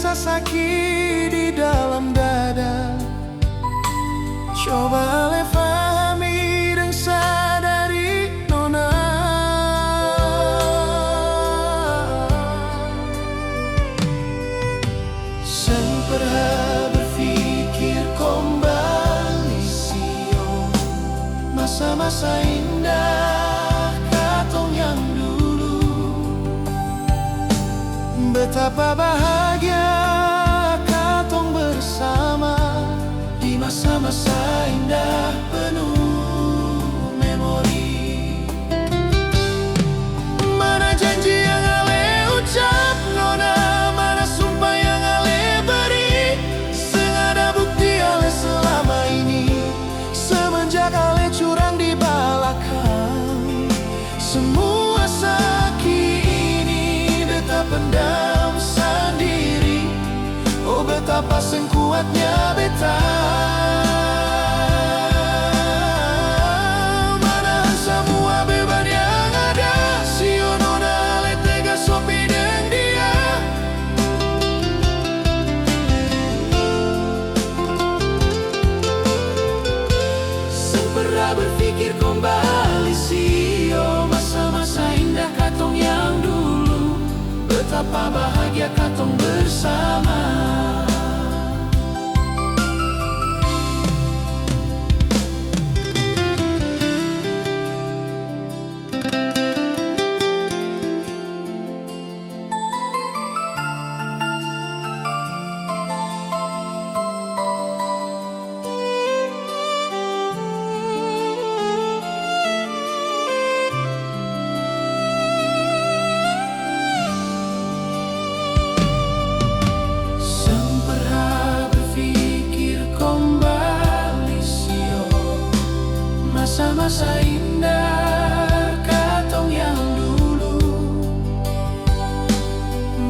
rasa sakit di dalam dada. Coba ale fahami dan sadari nona. Sen pernah berpikir kembali sio masa-masa indah katong yang dulu. Betapa bahagia katong bersama di masa-masa indah penuh memori. Mana janji yang ale ucap nona, mana sumpah yang ale beri. Sengada bukti ale selama ini, semenjak ale curang di belakang. Semua sakit ini beta pendam sendiri. Oh betapa sengkuatnya beta. Mana semua beban yang ada, si nona ale tega sopi dengan dia. Pernah berpikir kembali sio masa-masa indah katong yang dulu. Betapa bahagia katong bersama. Masa-masa indah katong yang dulu.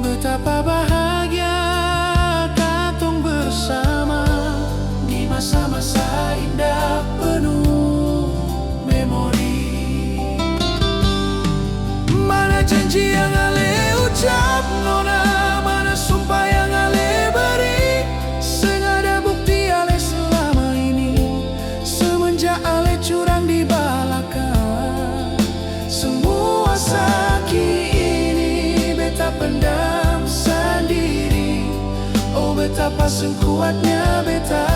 Betapa bahagia katong bersama di masa-masa indah penuh memori. Mana janji yang ale ucap nona, mana sumpah yang ale beri. Sengada bukti ale selama ini, semenjak ale curang di belakang. Semua sakit ini beta pendam sendiri. Oh betapa sengkuatnya beta.